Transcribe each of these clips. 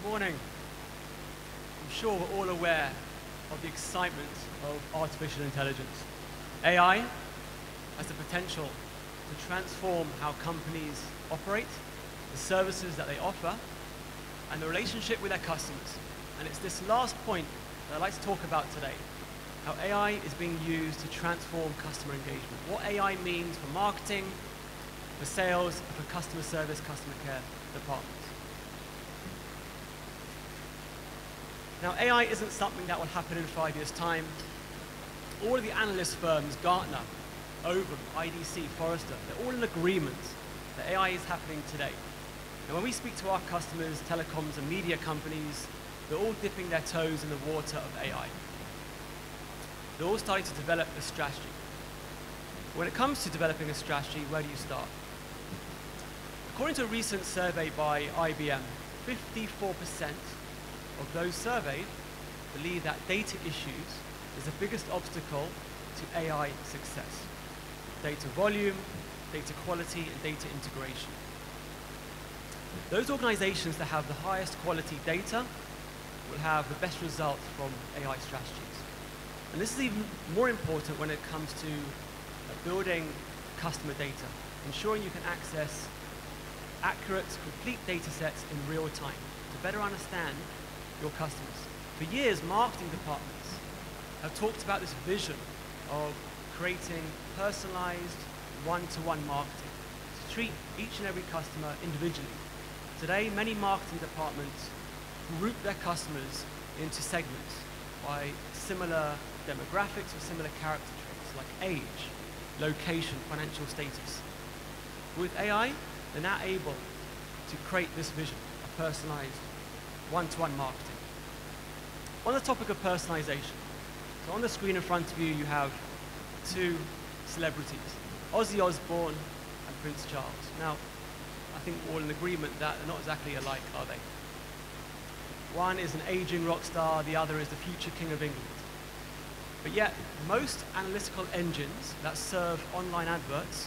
Good morning. I'm sure we're all aware of the excitement of artificial intelligence. AI has the potential to transform how companies operate, the services that they offer, and the relationship with their customers. And it's this last point that I'd like to talk about today, how AI is being used to transform customer engagement. What AI means for marketing, for sales, and for customer service, customer care departments. Now, AI isn't something that will happen in 5 years' time. All of the analyst firms, Gartner, Ovum, IDC, Forrester, they're all in agreement that AI is happening today. And when we speak to our customers, telecoms and media companies, they're all dipping their toes in the water of AI. They're all starting to develop a strategy. When it comes to developing a strategy, where do you start? According to a recent survey by IBM, 54% of those surveyed believe that data issues is the biggest obstacle to AI success. Data volume, data quality, and data integration. Those organizations that have the highest quality data will have the best results from AI strategies. And this is even more important when it comes to building customer data, ensuring you can access accurate, complete data sets in real time to better understand your customers. For years, marketing departments have talked about this vision of creating personalized, one-to-one marketing to treat each and every customer individually. Today, many marketing departments group their customers into segments by similar demographics or similar character traits like age, location, financial status. With AI, they're now able to create this vision of personalized, one-to-one marketing. On the topic of personalization, so on the screen in front of you, you have two celebrities, Ozzy Osbourne and Prince Charles. Now, I think we're all in agreement that they're not exactly alike, are they? One is an aging rock star, the other is the future King of England. But yet, most analytical engines that serve online adverts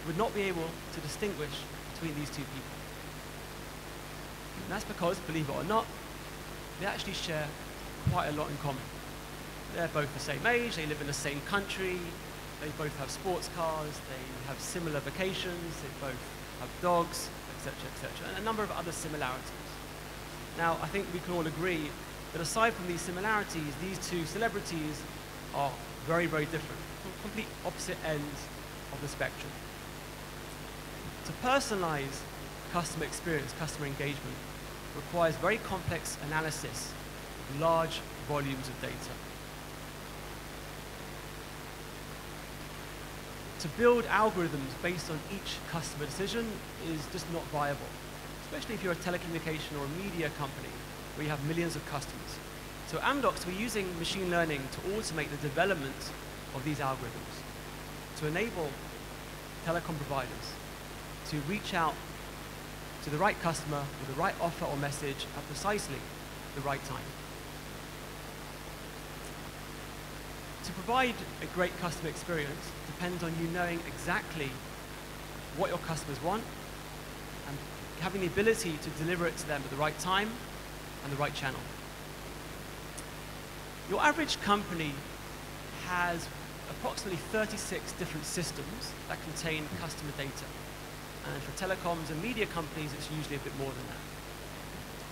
would not be able to distinguish between these two people. And that's because, believe it or not, they actually share quite a lot in common. They're both the same age, they live in the same country, they both have sports cars, they have similar vacations, they both have dogs, etc., and a number of other similarities. Now, I think we can all agree that aside from these similarities, these two celebrities are very, very different, from complete opposite ends of the spectrum. To personalize customer experience, customer engagement, requires very complex analysis of large volumes of data. To build algorithms based on each customer decision is just not viable, especially if you're a telecommunication or a media company where you have millions of customers. So at Amdocs, we're using machine learning to automate the development of these algorithms, to enable telecom providers to reach out to the right customer with the right offer or message at precisely the right time. To provide a great customer experience depends on you knowing exactly what your customers want and having the ability to deliver it to them at the right time and the right channel. Your average company has approximately 36 different systems that contain customer data. And for telecoms and media companies, it's usually a bit more than that.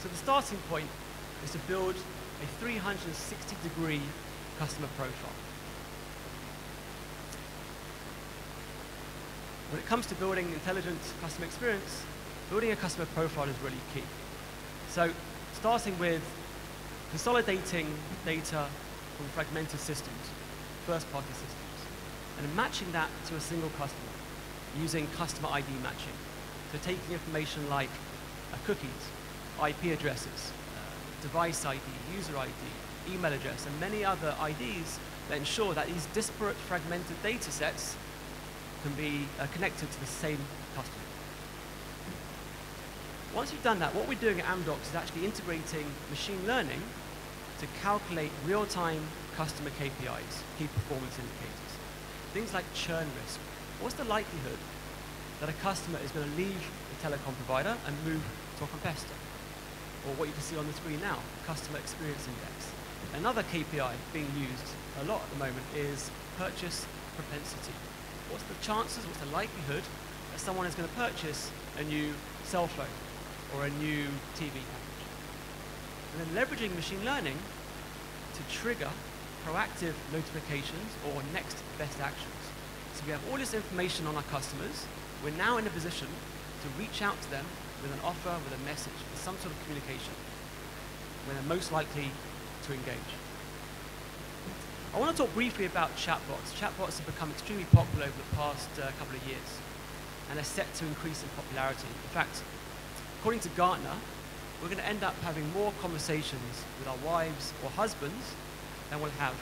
So the starting point is to build a 360-degree customer profile. When it comes to building intelligent customer experience, building a customer profile is really key. So starting with consolidating data from fragmented systems, first-party systems, and matching that to a single customer using customer ID matching. So taking information like cookies, IP addresses, device ID, user ID, email address, and many other IDs that ensure that these disparate fragmented data sets can be connected to the same customer. Once you've done that, what we're doing at Amdocs is actually integrating machine learning to calculate real-time customer KPIs, key performance indicators. Things like churn risk. What's the likelihood that a customer is going to leave the telecom provider and move to a competitor? or what you can see on the screen now, Customer Experience Index. Another KPI being used a lot at the moment is purchase propensity. What's the chances, what's the likelihood that someone is going to purchase a new cell phone or a new TV package? And then leveraging machine learning to trigger proactive notifications or next best actions. So we have all this information on our customers. We're now in a position to reach out to them with an offer, with a message, with some sort of communication, when they're most likely to engage. I want to talk briefly about chatbots. Chatbots have become extremely popular over the past couple of years, and they're set to increase in popularity. In fact, according to Gartner, we're going to end up having more conversations with our wives or husbands than we'll have,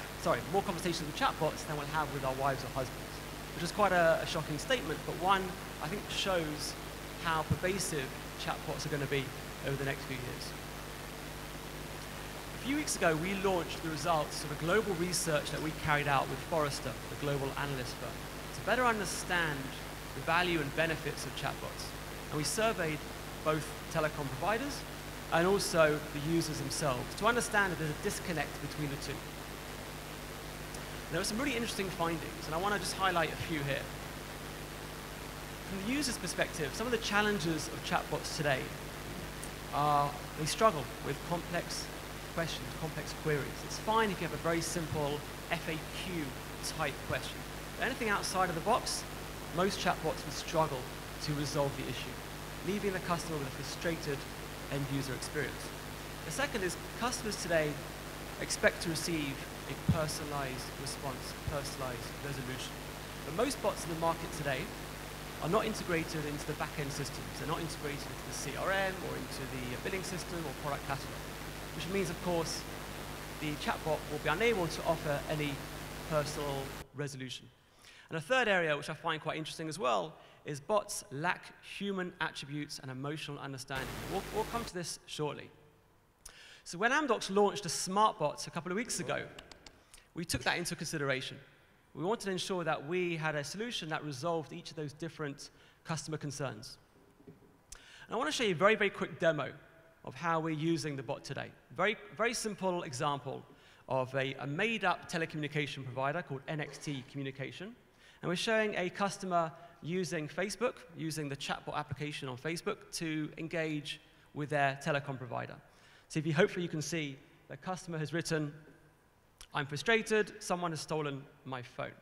more conversations with chatbots than we'll have with our wives or husbands, which is quite a shocking statement, but one I think shows how pervasive chatbots are going to be over the next few years. A few weeks ago, we launched the results of a global research that we carried out with Forrester, the global analyst firm, to better understand the value and benefits of chatbots. And we surveyed both telecom providers and also the users themselves to understand that there's a disconnect between the two. There were some really interesting findings, and I want to just highlight a few here. From the user's perspective, some of the challenges of chatbots today are they struggle with complex questions, complex queries. It's fine if you have a very simple FAQ type question. But anything outside of the box, most chatbots would struggle to resolve the issue, leaving the customer with a frustrated end user experience. The second is customers today expect to receive a personalized response, personalized resolution. But most bots in the market today are not integrated into the back-end systems. They're not integrated into the CRM or into the billing system or product catalog, which means, of course, the chatbot will be unable to offer any personal resolution. And a third area, which I find quite interesting as well, is bots lack human attributes and emotional understanding. We'll come to this shortly. So when Amdocs launched the smart bots a couple of weeks ago, we took that into consideration. We wanted to ensure that we had a solution that resolved each of those different customer concerns. And I want to show you a very, very quick demo of how we're using the bot today. Very, very simple example of a made-up telecommunication provider called NXT Communication. And we're showing a customer using Facebook, using the chatbot application on Facebook to engage with their telecom provider. So hopefully you can see the customer has written, "I'm frustrated, someone has stolen my phone."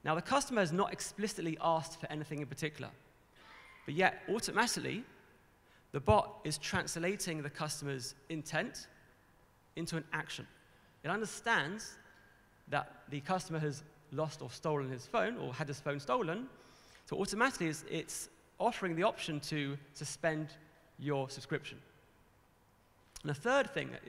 Now the customer has not explicitly asked for anything in particular, but yet automatically the bot is translating the customer's intent into an action. It understands that the customer has lost or stolen his phone or had his phone stolen, so automatically it's offering the option to suspend your subscription. And the third thing that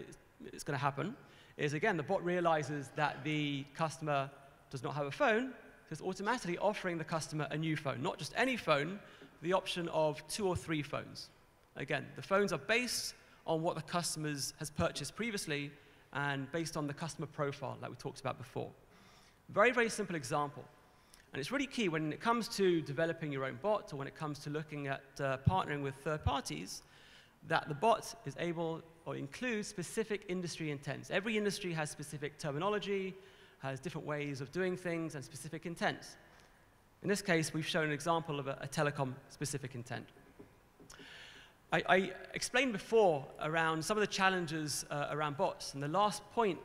is going to happen is, again, the bot realizes that the customer does not have a phone, so it's automatically offering the customer a new phone. Not just any phone, the option of 2 or 3 phones. Again, the phones are based on what the customer has purchased previously and based on the customer profile that we talked about before. Very, very simple example. And it's really key when it comes to developing your own bot or when it comes to looking at partnering with third parties, that the bot is able or includes specific industry intents. Every industry has specific terminology, has different ways of doing things, and specific intents. In this case, we've shown an example of a telecom-specific intent. I explained before around some of the challenges around bots, and the last point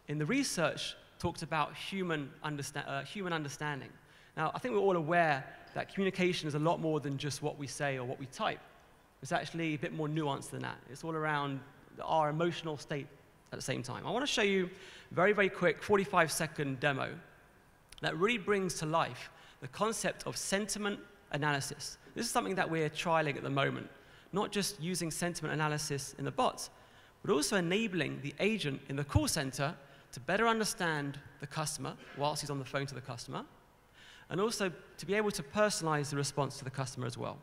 in the research talked about human understanding. Now, I think we're all aware that communication is a lot more than just what we say or what we type. It's actually a bit more nuanced than that. It's all around our emotional state at the same time. I want to show you a very, very quick 45-second demo that really brings to life the concept of sentiment analysis. This is something that we're trialing at the moment, not just using sentiment analysis in the bots, but also enabling the agent in the call center to better understand the customer whilst he's on the phone to the customer, and also to be able to personalize the response to the customer as well.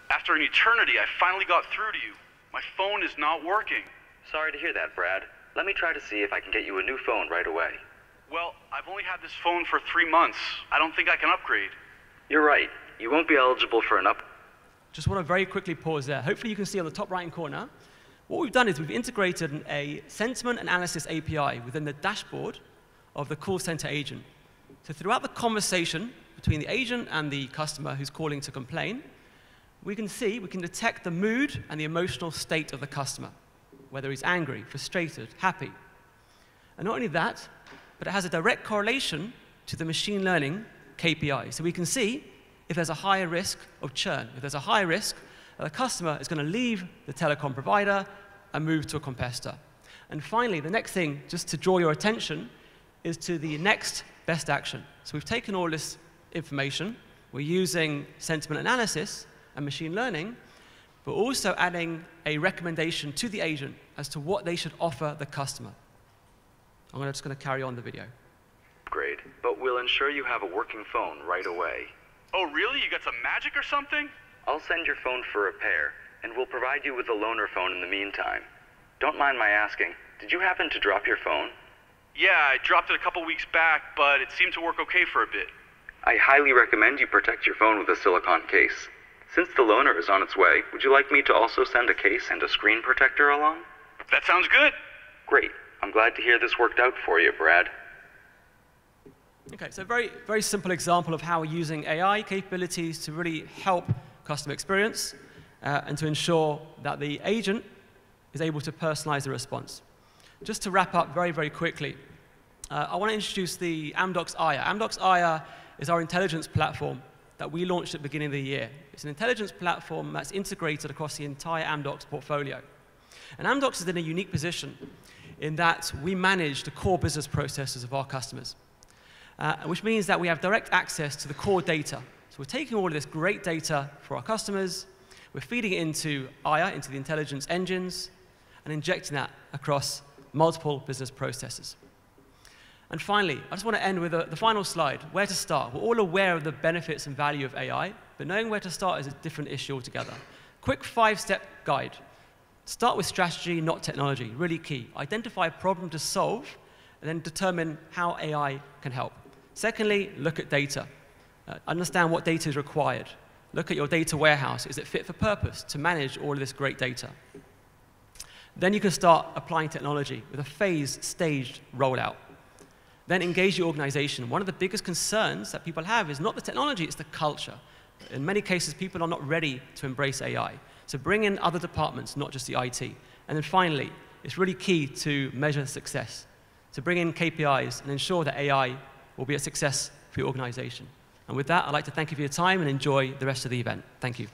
After an eternity, I finally got through to you. My phone is not working. Sorry to hear that, Brad. Let me try to see if I can get you a new phone right away. Well, I've only had this phone for 3 months. I don't think I can upgrade. You're right. You won't be eligible for an Just want to very quickly pause there. Hopefully you can see on the top right-hand corner, what we've done is we've integrated a sentiment analysis API within the dashboard of the call center agent. So throughout the conversation between the agent and the customer who's calling to complain, we can detect the mood and the emotional state of the customer, whether he's angry, frustrated, happy. And not only that, but it has a direct correlation to the machine learning KPI. So we can see if there's a higher risk of churn, if there's a high risk that the customer is going to leave the telecom provider and move to a competitor. And finally, the next thing, just to draw your attention, is to the next best action. So we've taken all this information, we're using sentiment analysis and machine learning, but also adding a recommendation to the agent as to what they should offer the customer. I'm just going to carry on the video. upgrade, but we'll ensure you have a working phone right away. Oh, really? You got some magic or something? I'll send your phone for repair, and we'll provide you with a loaner phone in the meantime. Don't mind my asking, did you happen to drop your phone? Yeah, I dropped it a couple weeks back, but it seemed to work okay for a bit. I highly recommend you protect your phone with a silicone case. Since the loaner is on its way, would you like me to also send a case and a screen protector along? That sounds good. Great. I'm glad to hear this worked out for you, Brad. Okay, so very, very simple example of how we're using AI capabilities to really help customer experience and to ensure that the agent is able to personalize the response. Just to wrap up very, very quickly, I want to introduce the Amdocs Aya. Amdocs Aya is our intelligence platform that we launched at the beginning of the year. It's an intelligence platform that's integrated across the entire Amdocs portfolio. And Amdocs is in a unique position in that we manage the core business processes of our customers, which means that we have direct access to the core data. So we're taking all of this great data for our customers, we're feeding it into Aya, into the intelligence engines, and injecting that across multiple business processes. And finally, I just want to end with the final slide, where to start. We're all aware of the benefits and value of AI, but knowing where to start is a different issue altogether. Quick 5-step guide. Start with strategy, not technology, really key. Identify a problem to solve, and then determine how AI can help. Secondly, look at data. Understand what data is required. Look at your data warehouse. Is it fit for purpose to manage all of this great data? Then you can start applying technology with a phased, staged rollout. Then engage your organization. One of the biggest concerns that people have is not the technology, it's the culture. In many cases, people are not ready to embrace AI. So bring in other departments, not just the IT. And then finally, it's really key to measure success, to bring in KPIs and ensure that AI will be a success for your organization. And with that, I'd like to thank you for your time and enjoy the rest of the event. Thank you.